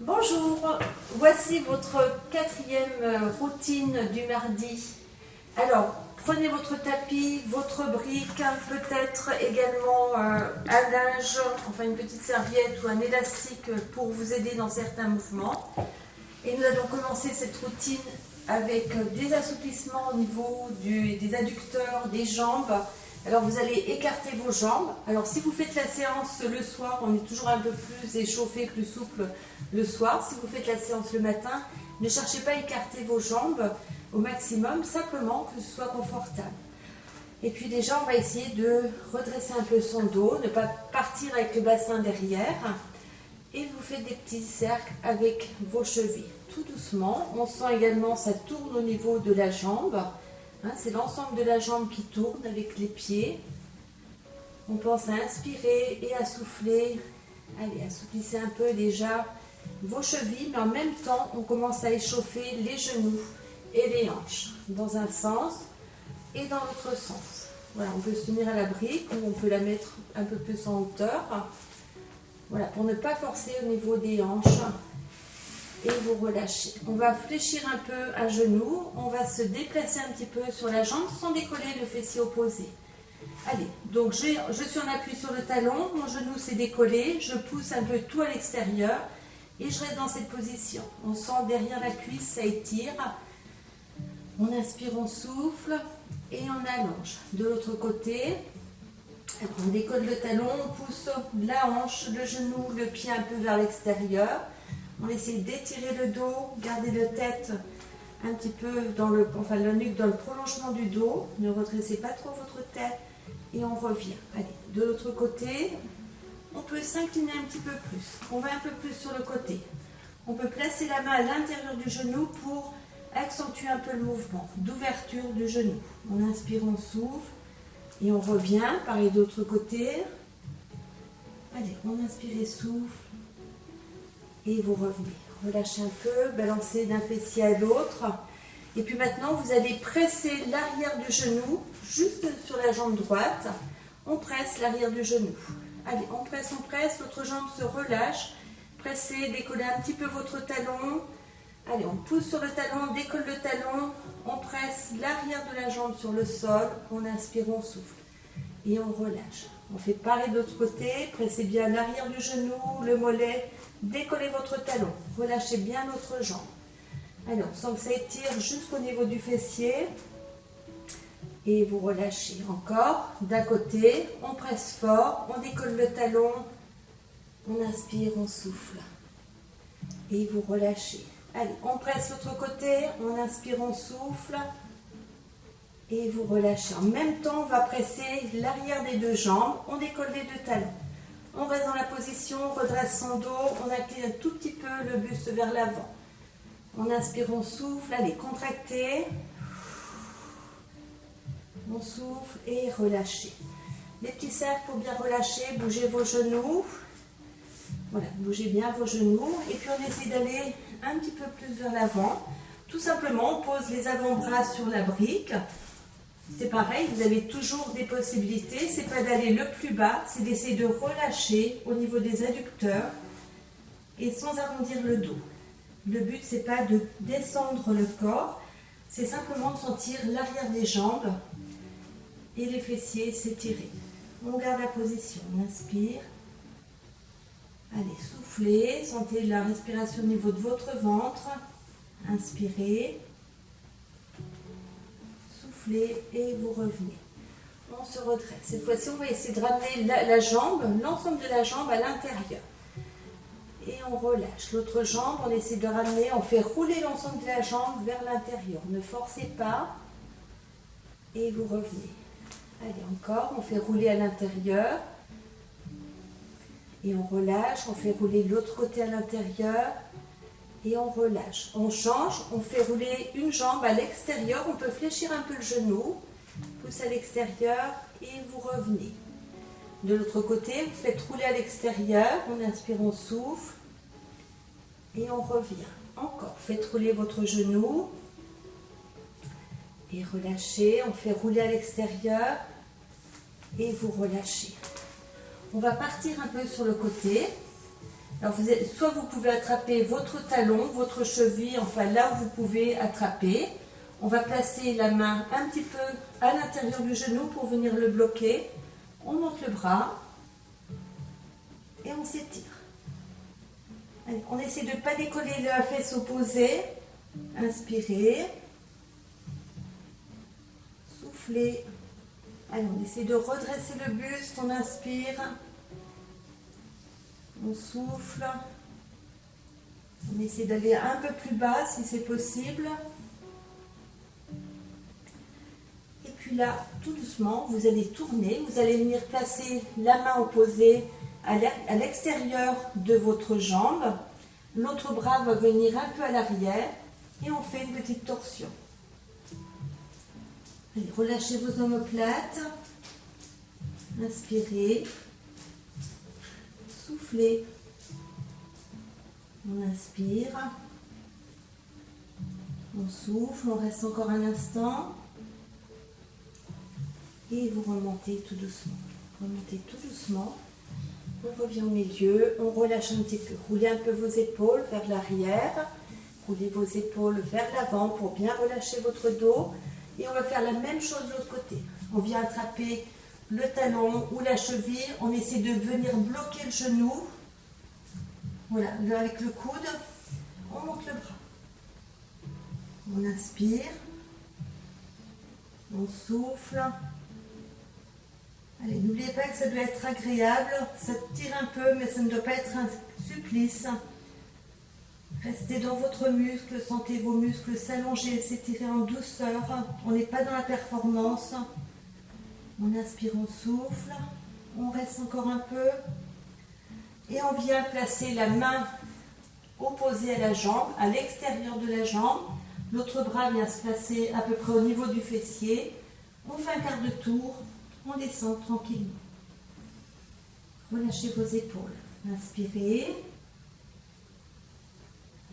Bonjour, voici votre quatrième routine du mardi. Alors, prenez votre tapis, votre brique, peut-être également un linge, enfin une petite serviette ou un élastique pour vous aider dans certains mouvements. Et nous allons commencer cette routine avec des assouplissements au niveau des adducteurs, des jambes. Alors vous allez écarter vos jambes. Alors si vous faites la séance le soir, on est toujours un peu plus échauffé, plus souple le soir. Si vous faites la séance le matin, ne cherchez pas à écarter vos jambes au maximum, simplement que ce soit confortable. Et puis déjà, on va essayer de redresser un peu son dos, ne pas partir avec le bassin derrière. Et vous faites des petits cercles avec vos chevilles. Tout doucement, on sent également ça tourne au niveau de la jambe. C'est l'ensemble de la jambe qui tourne avec les pieds. On pense à inspirer et à souffler. Allez, assouplissez un peu déjà vos chevilles, mais en même temps, on commence à échauffer les genoux et les hanches dans un sens et dans l'autre sens. Voilà, on peut se tenir à la brique ou on peut la mettre un peu plus en hauteur. Voilà, pour ne pas forcer au niveau des hanches. Et vous relâchez. On va fléchir un peu à genoux. On va se déplacer un petit peu sur la jambe sans décoller le fessier opposé. Allez, donc je suis en appui sur le talon. Mon genou s'est décollé. Je pousse un peu tout à l'extérieur. Et je reste dans cette position. On sent derrière la cuisse, ça étire. On inspire, on souffle. Et on allonge. De l'autre côté, on décolle le talon. On pousse la hanche, le genou, le pied un peu vers l'extérieur. On essaie d'étirer le dos, garder la tête un petit peu la nuque dans le prolongement du dos. Ne redressez pas trop votre tête et on revient. Allez, de l'autre côté, on peut s'incliner un petit peu plus. On va un peu plus sur le côté. On peut placer la main à l'intérieur du genou pour accentuer un peu le mouvement d'ouverture du genou. On inspire, on souffle et on revient. Pareil de l'autre côté. Allez, on inspire et souffle. Et vous revenez, relâchez un peu, balancez d'un fessier à l'autre. Et puis maintenant, vous allez presser l'arrière du genou, juste sur la jambe droite. On presse l'arrière du genou. Allez, on presse, l'autre jambe se relâche. Pressez, décollez un petit peu votre talon. Allez, on pousse sur le talon, on décolle le talon. On presse l'arrière de la jambe sur le sol. On inspire, on souffle. Et on relâche. On fait pareil de l'autre côté. Pressez bien l'arrière du genou, le mollet. Décollez votre talon, relâchez bien l'autre jambe. Alors, on sent que ça étire jusqu'au niveau du fessier. Et vous relâchez encore. D'un côté, on presse fort, on décolle le talon. On inspire, on souffle. Et vous relâchez. Allez, on presse l'autre côté, on inspire, on souffle. Et vous relâchez. En même temps, on va presser l'arrière des deux jambes. On décolle les deux talons. On reste dans la position, on redresse son dos, on incline un tout petit peu le buste vers l'avant. On inspire, on souffle, allez, contractez. On souffle et relâchez. Les petits cercles pour bien relâcher, bougez vos genoux. Voilà, bougez bien vos genoux. Et puis on essaie d'aller un petit peu plus vers l'avant. Tout simplement, on pose les avant-bras sur la brique. C'est pareil, vous avez toujours des possibilités. C'est pas d'aller le plus bas, c'est d'essayer de relâcher au niveau des adducteurs et sans arrondir le dos. Le but, c'est pas de descendre le corps, c'est simplement de sentir l'arrière des jambes et les fessiers s'étirer. On garde la position, on inspire. Allez, soufflez, sentez la respiration au niveau de votre ventre. Inspirez. Et vous revenez. On se redresse. Cette fois-ci, on va essayer de ramener la jambe, l'ensemble de la jambe à l'intérieur. Et on relâche. L'autre jambe, on essaie de ramener, on fait rouler l'ensemble de la jambe vers l'intérieur. Ne forcez pas. Et vous revenez. Allez, encore, on fait rouler à l'intérieur. Et on relâche, on fait rouler l'autre côté à l'intérieur. Et on relâche. On change, on fait rouler une jambe à l'extérieur. On peut fléchir un peu le genou. Pousse à l'extérieur et vous revenez. De l'autre côté, vous faites rouler à l'extérieur. On inspire, on souffle. Et on revient. Encore, faites rouler votre genou. Et relâchez. On fait rouler à l'extérieur. Et vous relâchez. On va partir un peu sur le côté. Alors soit vous pouvez attraper votre talon, votre cheville, enfin là où vous pouvez attraper. On va placer la main un petit peu à l'intérieur du genou pour venir le bloquer. On monte le bras et on s'étire. Allez, on essaie de ne pas décoller la fesse opposée. Inspirez. Soufflez. Allez, on essaie de redresser le buste. On inspire. On souffle. On essaie d'aller un peu plus bas si c'est possible. Et puis là, tout doucement, vous allez tourner. Vous allez venir placer la main opposée à l'extérieur de votre jambe. L'autre bras va venir un peu à l'arrière. Et on fait une petite torsion. Allez, relâchez vos omoplates. Inspirez. Soufflez. On inspire. On souffle. On reste encore un instant. Et vous remontez tout doucement. Remontez tout doucement. On revient au milieu. On relâche un petit peu. Roulez un peu vos épaules vers l'arrière. Roulez vos épaules vers l'avant pour bien relâcher votre dos. Et on va faire la même chose de l'autre côté. On vient attraper le talon ou la cheville. On essaie de venir bloquer le genou. Voilà, là avec le coude, on monte le bras. On inspire. On souffle. Allez, n'oubliez pas que ça doit être agréable. Ça tire un peu, mais ça ne doit pas être un supplice. Restez dans votre muscle, sentez vos muscles s'allonger, s'étirer en douceur. On n'est pas dans la performance. On inspire, on souffle. On reste encore un peu. Et on vient placer la main opposée à la jambe, à l'extérieur de la jambe. L'autre bras vient se placer à peu près au niveau du fessier. On fait un quart de tour. On descend tranquillement. Relâchez vos épaules. Inspirez.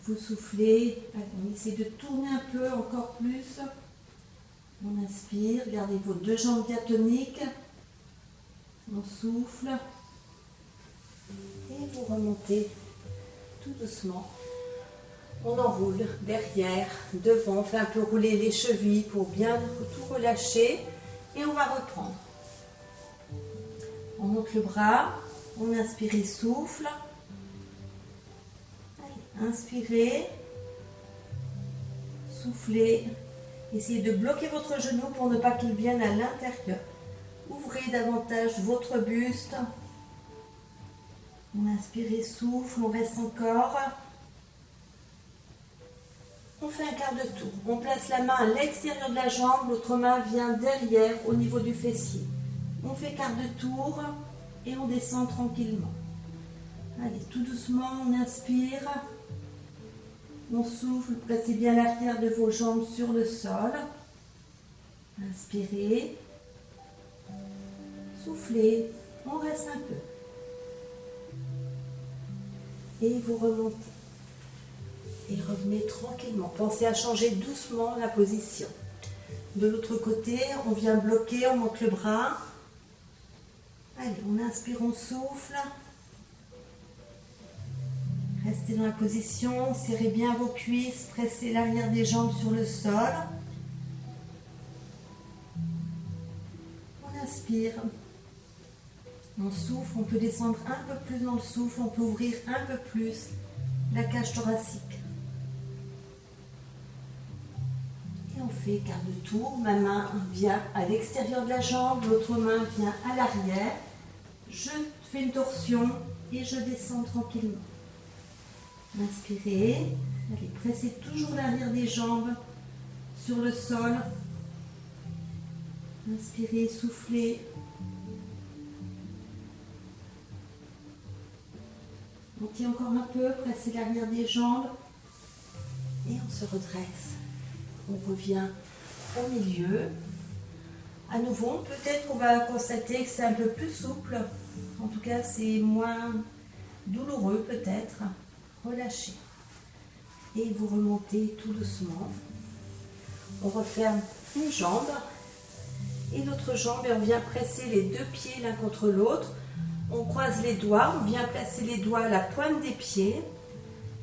Vous soufflez. Allez, on essaie de tourner un peu, encore plus. On inspire. Gardez vos deux jambes diatoniques. On souffle. Et vous remontez tout doucement. On enroule derrière, devant. On fait un peu rouler les chevilles pour bien tout relâcher. Et on va reprendre. On monte le bras. On inspire et souffle. Allez, inspirez. Soufflez. Essayez de bloquer votre genou pour ne pas qu'il vienne à l'intérieur. Ouvrez davantage votre buste. On inspire et souffle, on reste encore. On fait un quart de tour. On place la main à l'extérieur de la jambe, l'autre main vient derrière au niveau du fessier. On fait quart de tour et on descend tranquillement. Allez, tout doucement, on inspire. On souffle, placez bien l'arrière de vos jambes sur le sol. Inspirez. Soufflez. On reste un peu. Et vous remontez. Et revenez tranquillement. Pensez à changer doucement la position. De l'autre côté, on vient bloquer, on monte le bras. Allez, on inspire, on souffle. Restez dans la position, serrez bien vos cuisses, pressez l'arrière des jambes sur le sol. On inspire. On souffle, on peut descendre un peu plus dans le souffle, on peut ouvrir un peu plus la cage thoracique. Et on fait quart de tour. Ma main vient à l'extérieur de la jambe, l'autre main vient à l'arrière. Je fais une torsion et je descends tranquillement. Inspirez. Allez, pressez toujours l'arrière des jambes sur le sol. Inspirez, soufflez. On tient encore un peu, pressez l'arrière des jambes et on se redresse. On revient au milieu. À nouveau, peut-être qu'on va constater que c'est un peu plus souple. En tout cas, c'est moins douloureux peut-être. Relâchez. Et vous remontez tout doucement. On referme une jambe et l'autre jambe et on vient presser les deux pieds l'un contre l'autre. on croise les doigts, on vient placer les doigts à la pointe des pieds.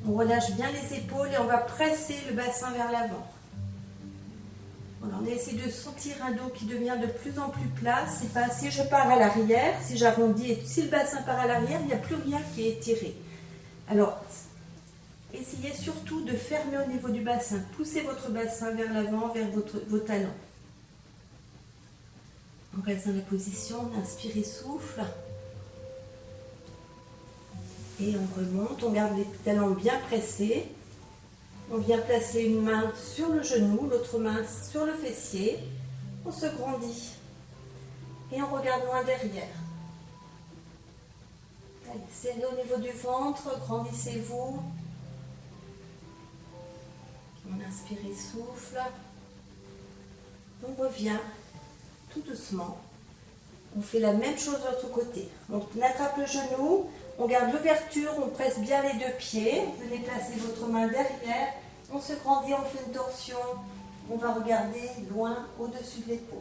On relâche bien les épaules et on va presser le bassin vers l'avant. Voilà, on essaie de sentir un dos qui devient de plus en plus plat. C'est pas, si je pars à l'arrière, si j'arrondis et si le bassin part à l'arrière, il n'y a plus rien qui est étiré. Alors, essayez surtout de fermer au niveau du bassin. Poussez votre bassin vers l'avant, vers vos talons. On reste dans la position, on inspire et souffle. Et on remonte, on garde les talons bien pressés. On vient placer une main sur le genou, l'autre main sur le fessier. On se grandit. Et on regarde loin derrière. Allez, serrez au niveau du ventre, grandissez-vous. On inspire et souffle. On revient tout doucement. On fait la même chose de l'autre côté. On attrape le genou, on garde l'ouverture, on presse bien les deux pieds. Venez placer votre main derrière. On se grandit, on fait une torsion. On va regarder loin au-dessus de l'épaule.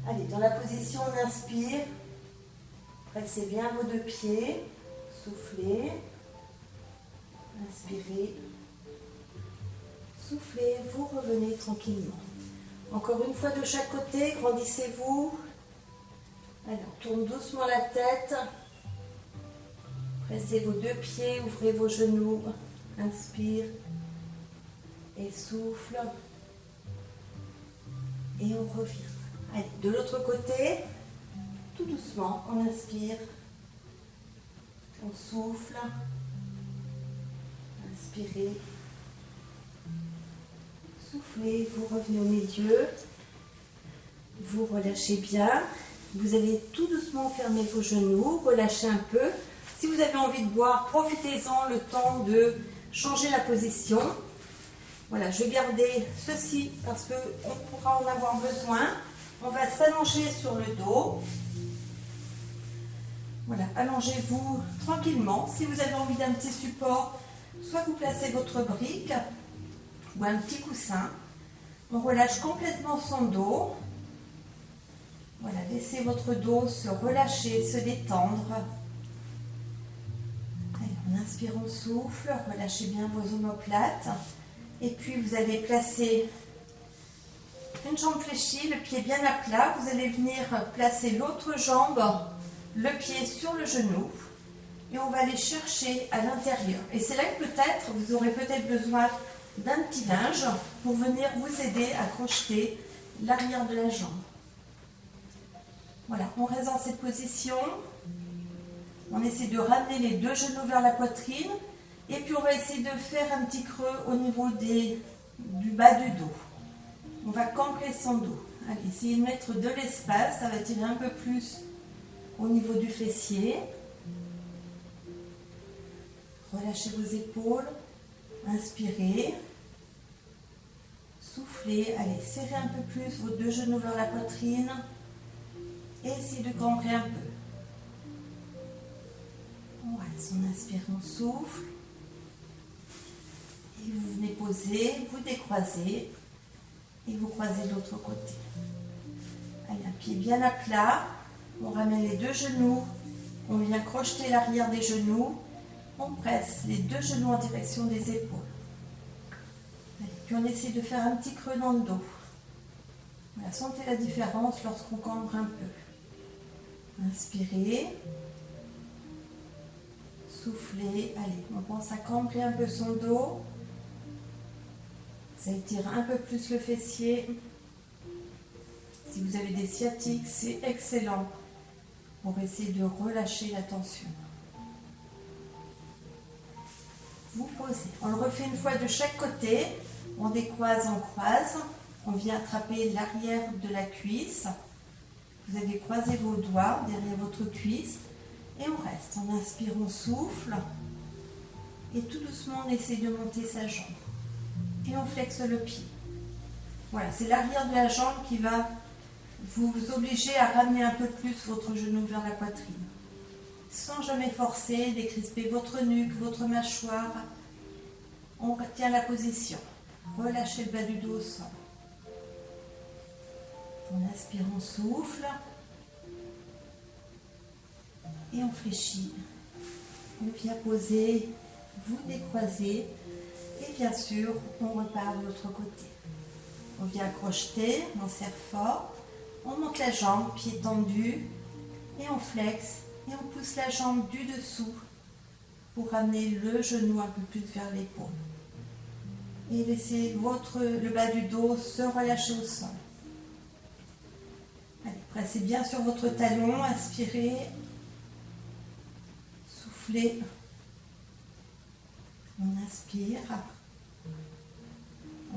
Allez, dans la position, on inspire. Pressez bien vos deux pieds. Soufflez. Inspirez. Soufflez, vous revenez tranquillement. Encore une fois de chaque côté, grandissez-vous. Allez, on tourne doucement la tête. Pressez vos deux pieds, ouvrez vos genoux. Inspire. Et souffle. Et on revient. Allez, de l'autre côté, tout doucement, on inspire. On souffle. Inspirez. Soufflez, vous revenez au milieu. Vous relâchez bien. Vous allez tout doucement fermer vos genoux, relâcher un peu. Si vous avez envie de boire, profitez-en le temps de changer la position. Voilà, je vais garder ceci parce qu'on pourra en avoir besoin. On va s'allonger sur le dos. Voilà, allongez-vous tranquillement. Si vous avez envie d'un petit support, soit vous placez votre brique ou un petit coussin. On relâche complètement son dos. Voilà, laissez votre dos se relâcher, se détendre. Allez, on inspire, on souffle, relâchez bien vos omoplates. Et puis vous allez placer une jambe fléchie, le pied bien à plat. Vous allez venir placer l'autre jambe, le pied sur le genou. Et on va aller chercher à l'intérieur. Et c'est là que peut-être, vous aurez peut-être besoin d'un petit linge pour venir vous aider à crocheter l'arrière de la jambe. Voilà, on reste dans cette position. On essaie de ramener les deux genoux vers la poitrine. Et puis on va essayer de faire un petit creux au niveau du bas du dos. On va cambrer son dos. Allez, essayez de mettre de l'espace. Ça va tirer un peu plus au niveau du fessier. Relâchez vos épaules. Inspirez. Soufflez. Allez, serrez un peu plus vos deux genoux vers la poitrine. Et essayez de cambrer un peu. On reste, on inspire, on souffle. Et vous venez poser, vous décroisez. Et vous croisez de l'autre côté. Allez, un pied bien à plat. On ramène les deux genoux. On vient crocheter l'arrière des genoux. On presse les deux genoux en direction des épaules. Allez, puis on essaie de faire un petit creux dans le dos. Voilà, sentez la différence lorsqu'on cambre un peu. Inspirez. Soufflez. Allez, on pense à cambrer un peu son dos. Ça étire un peu plus le fessier. Si vous avez des sciatiques, c'est excellent pour essayer de relâcher la tension. Vous posez. On le refait une fois de chaque côté. On décroise, on croise. On vient attraper l'arrière de la cuisse. Vous allez croiser vos doigts derrière votre cuisse. Et on reste. On inspire, on souffle. Et tout doucement, on essaie de monter sa jambe. Et on flexe le pied. Voilà, c'est l'arrière de la jambe qui va vous obliger à ramener un peu plus votre genou vers la poitrine. Sans jamais forcer, décrisper votre nuque, votre mâchoire. On retient la position. Relâchez le bas du dos au sol. On inspire, on souffle. Et on fléchit. On vient poser, vous décroisez. Et bien sûr, on repart de l'autre côté. On vient crocheter, on serre fort. On monte la jambe, pied tendu. Et on flexe. Et on pousse la jambe du dessous pour ramener le genou un peu plus vers l'épaule. Et laissez le bas du dos se relâcher au sol. Allez, pressez bien sur votre talon, inspirez, soufflez. On inspire,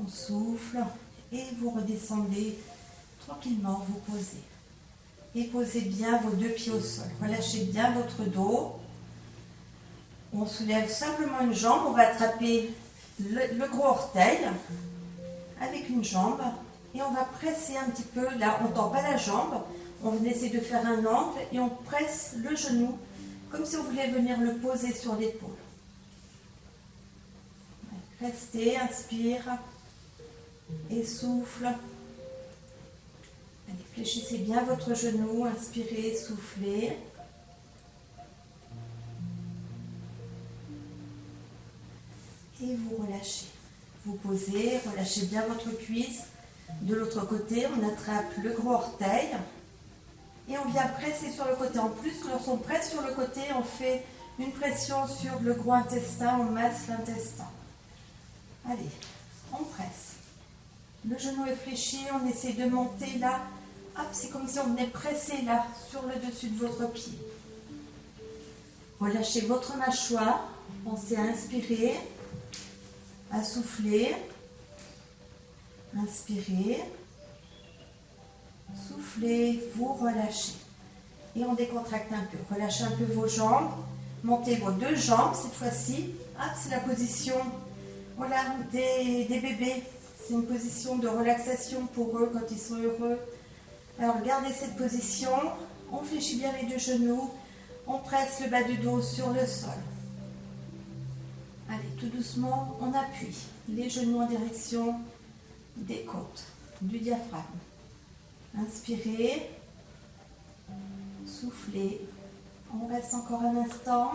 on souffle et vous redescendez tranquillement, vous posez. Et posez bien vos deux pieds au sol. Relâchez bien votre dos. On soulève simplement une jambe, on va attraper le gros orteil avec une jambe et on va presser un petit peu, là on ne tend pas la jambe, on essaie de faire un angle et on presse le genou comme si on voulait venir le poser sur l'épaule. Restez, inspire et souffle. Allez, fléchissez bien votre genou, inspirez, soufflez. Et vous relâchez. Vous posez, relâchez bien votre cuisse. De l'autre côté, on attrape le gros orteil. Et on vient presser sur le côté. En plus, lorsqu'on presse sur le côté, on fait une pression sur le gros intestin, on masse l'intestin. Allez, on presse. Le genou est fléchi, on essaie de monter là. Hop, c'est comme si on venait presser là, sur le dessus de votre pied. Relâchez votre mâchoire. Pensez à inspirer. À souffler, inspirez, soufflez, vous relâchez. Et on décontracte un peu. Relâchez un peu vos jambes, montez vos deux jambes cette fois-ci. Hop, c'est la position voilà, des bébés. C'est une position de relaxation pour eux quand ils sont heureux. Alors gardez cette position, on fléchit bien les deux genoux, on presse le bas du dos sur le sol. Allez, tout doucement, on appuie les genoux en direction des côtes, du diaphragme. Inspirez, soufflez, on reste encore un instant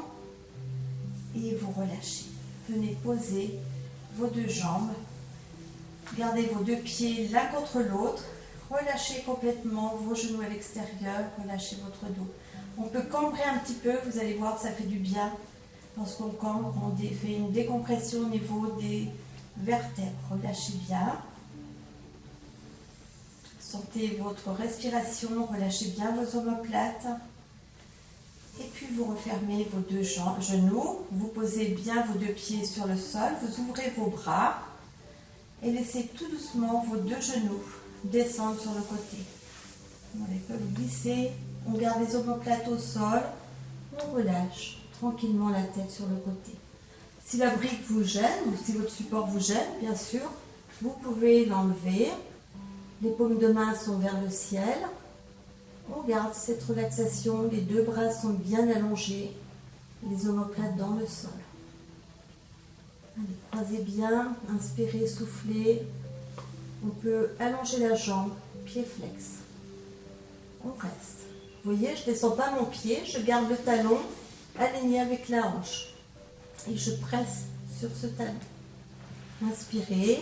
et vous relâchez. Venez poser vos deux jambes, gardez vos deux pieds l'un contre l'autre, relâchez complètement vos genoux à l'extérieur, relâchez votre dos. On peut cambrer un petit peu, vous allez voir, ça fait du bien. Lorsqu'on cambre, on fait une décompression au niveau des vertèbres. Relâchez bien. Sentez votre respiration, relâchez bien vos omoplates. Et puis vous refermez vos deux genoux. Vous posez bien vos deux pieds sur le sol. Vous ouvrez vos bras. Et laissez tout doucement vos deux genoux descendre sur le côté. On les peut glisser. On garde les omoplates au sol. On relâche tranquillement la tête sur le côté. Si la brique vous gêne, ou si votre support vous gêne, bien sûr, vous pouvez l'enlever. Les paumes de main sont vers le ciel. On garde cette relaxation. Les deux bras sont bien allongés. Les omoplates dans le sol. Allez, croisez bien. Inspirez, soufflez. On peut allonger la jambe, pied flex. On reste. Vous voyez, je ne descends pas mon pied, je garde le talon aligné avec la hanche. Et je presse sur ce talon. Inspirez.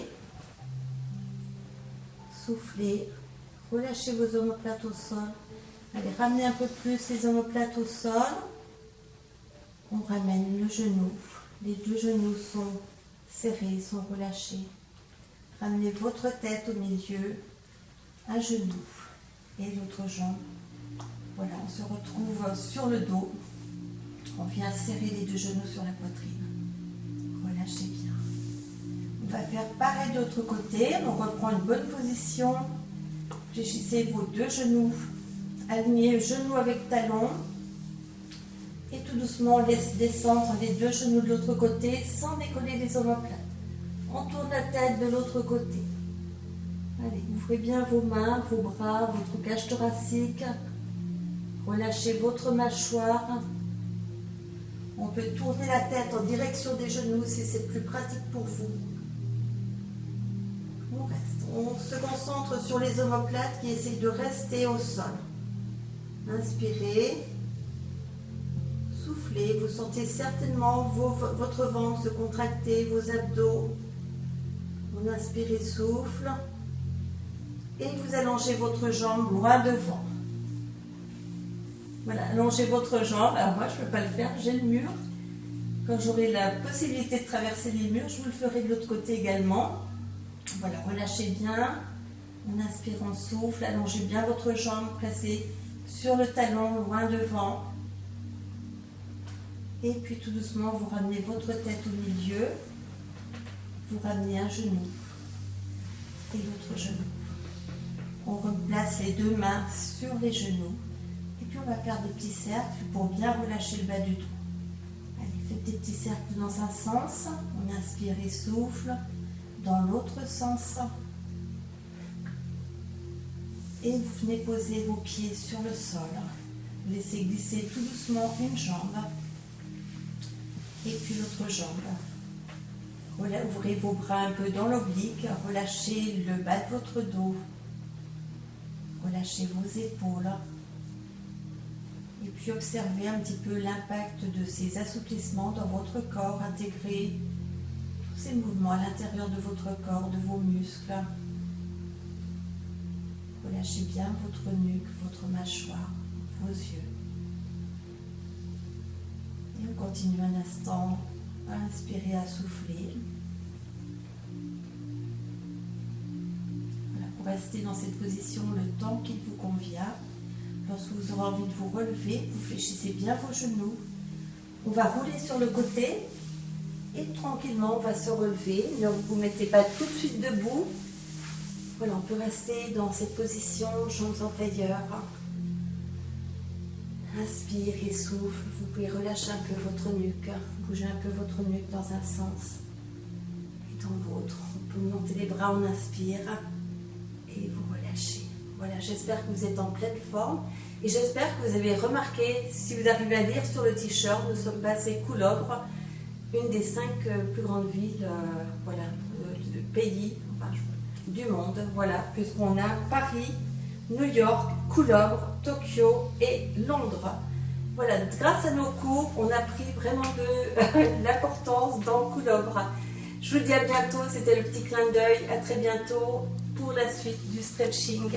Soufflez. Relâchez vos omoplates au sol. Allez, ramenez un peu plus les omoplates au sol. On ramène le genou. Les deux genoux sont serrés, sont relâchés. Ramenez votre tête au milieu. Un genou et l'autre jambe. Voilà, on se retrouve sur le dos. On vient serrer les deux genoux sur la poitrine. Relâchez bien. On va faire pareil de l'autre côté. On reprend une bonne position. Fléchissez vos deux genoux. Alignez genou avec talon. Et tout doucement, on laisse descendre les deux genoux de l'autre côté sans décoller les omoplates. On tourne la tête de l'autre côté. Allez, ouvrez bien vos mains, vos bras, votre cage thoracique. Relâchez votre mâchoire. On peut tourner la tête en direction des genoux si c'est plus pratique pour vous. On reste. On se concentre sur les omoplates qui essayent de rester au sol. Inspirez. Soufflez, vous sentez certainement votre ventre se contracter, vos abdos. On inspire et souffle. Et vous allongez votre jambe loin devant. Voilà, allongez votre jambe. Alors moi, je ne peux pas le faire, j'ai le mur. Quand j'aurai la possibilité de traverser les murs, je vous le ferai de l'autre côté également. Voilà, relâchez bien. On inspire, on souffle. Allongez bien votre jambe, placez sur le talon, loin devant. Et puis tout doucement, vous ramenez votre tête au milieu. Vous ramenez un genou et l'autre genou. On replace les deux mains sur les genoux. Et puis on va faire des petits cercles pour bien relâcher le bas du dos. Allez, faites des petits cercles dans un sens. On inspire et souffle. Dans l'autre sens. Et vous venez poser vos pieds sur le sol. Laissez glisser tout doucement une jambe. Et puis l'autre jambe. Ouvrez vos bras un peu dans l'oblique. Relâchez le bas de votre dos. Relâchez vos épaules. Et puis observez un petit peu l'impact de ces assouplissements dans votre corps. Intégrez tous ces mouvements à l'intérieur de votre corps, de vos muscles. Relâchez bien votre nuque, votre mâchoire, vos yeux. Et on continue un instant à inspirer, à souffler. Voilà, pour rester dans cette position le temps qu'il vous convient. Lorsque vous aurez envie de vous relever, vous fléchissez bien vos genoux. On va rouler sur le côté et tranquillement on va se relever. Ne vous mettez pas tout de suite debout. Voilà, on peut rester dans cette position, jambes en tailleur. Inspire et souffle. Vous pouvez relâcher un peu votre nuque. Bougez un peu votre nuque dans un sens et dans l'autre. On peut monter les bras, on inspire et vous relâchez. Voilà, j'espère que vous êtes en pleine forme et j'espère que vous avez remarqué, si vous arrivez à lire sur le t-shirt, nous sommes passés Coulobre, une des 5 plus grandes villes du pays, du monde, voilà, puisqu'on a Paris, New York, Coulobre, Tokyo et Londres. Voilà, grâce à nos cours, on a pris vraiment de l'importance dans Coulobre. Je vous dis à bientôt, c'était le petit clin d'œil, à très bientôt pour la suite du stretching.